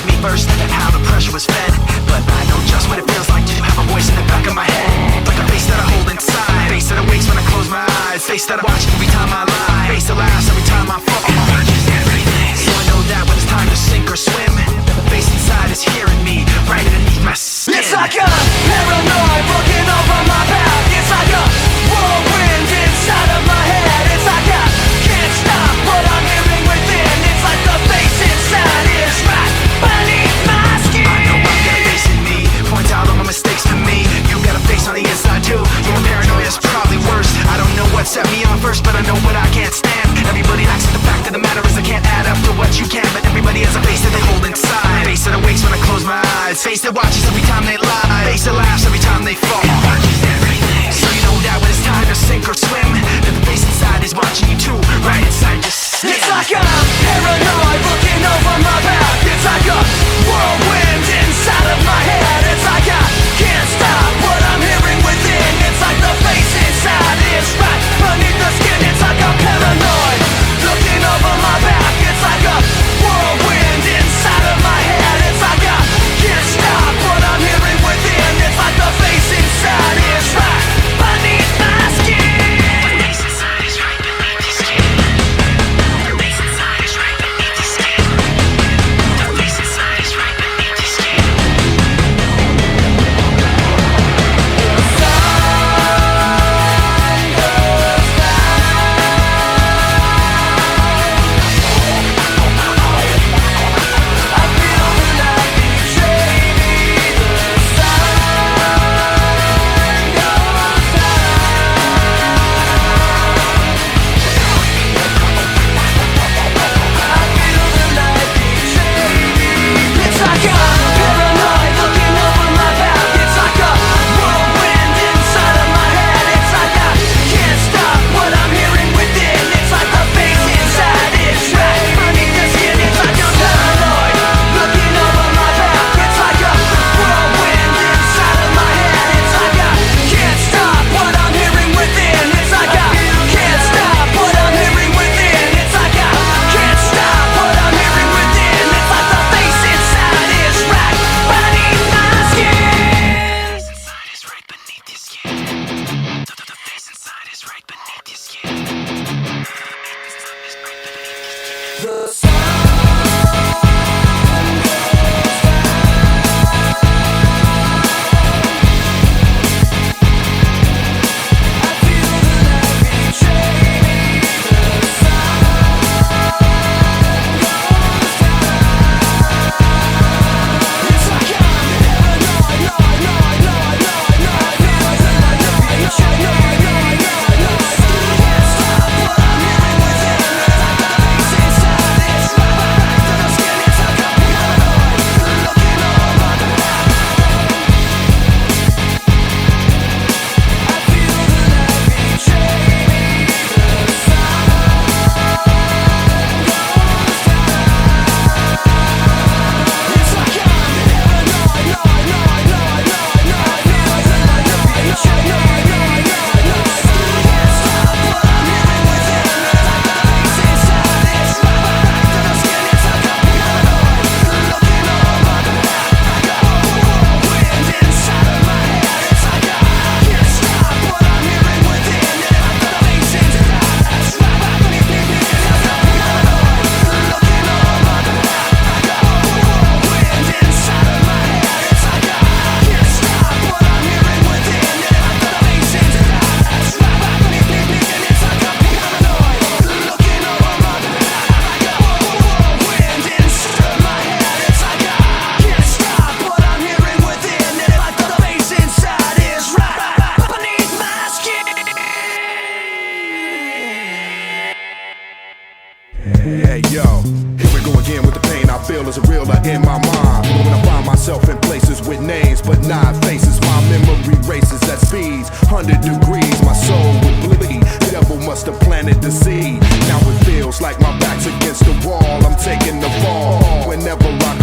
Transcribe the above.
me first, how the pressure was fed. But I know just what it feels like to have a voice in the back of my head, like a face that I hold inside, face that awakes when I close my eyes, face that I watch every time I lie, face that laughs every time I fall. So I know that when it's time to sink or swim, the face inside is hearing me right underneath my skin. It's like a paranoid looking over my back. It's like a whirlwind inside of my head. It's like I can't stop what I'm hearing within. It's like the face inside is right beneath my skin. I know I've got a face in me, points out all my mistakes to me. You got a face on the inside too, your paranoia is probably worse. I don't know what set me on first, but I know what I can't stand. Everybody acts, the fact of the matter is I can't add up to what you can. But everybody has a face that they hold inside, face that awakes when I close my eyes, face that watches every time they lie, face that laughs every time they fall. So you know that when it's time to sink or swim, that the face inside is watching you too, right inside your skin. It's like I'm paranoid looking over my back. It's like a whirlwind inside of my head. It's like I can't stop what I'm hearing within. It's like the face inside is right beneath the skin. It's like I'm paranoid looking over my back. It's like a whirlwind inside of my head. It's like I can't stop what I'm hearing within. It's like the face inside is right beneath my skin. The face inside is right beneath the skin. The face inside is right beneath the skin. The face inside is right beneath the skin. The sun goes I feel the night betray me. The sun goes I feel the night betray me. It's like I'm paranoid looking over my back. It's like a whirlwind inside of my head. It's like I can't stop what I'm hearing within. It's like the face inside is right beneath the skin. It's like I'm paranoid looking over my back. It's like a whirlwind inside of my head. It's like I can't stop what I'm hearing within. It's like I can't stop what I'm hearing within. It's like I can't stop what I'm hearing within. It's like the face inside is right beneath my skin. The face inside is right beneath your skin. The face inside is right beneath your skin. The sun I feel the night betray me. The sun goes down. It's like I'm Hey yo, here we go again with the pain I feel is a realer in my mind. When I find myself in places with names but not faces, my memory races at speeds 100 degrees. My soul would bleed. The devil must have planted the seed. Now it feels like my back's against the wall. I'm taking the fall whenever I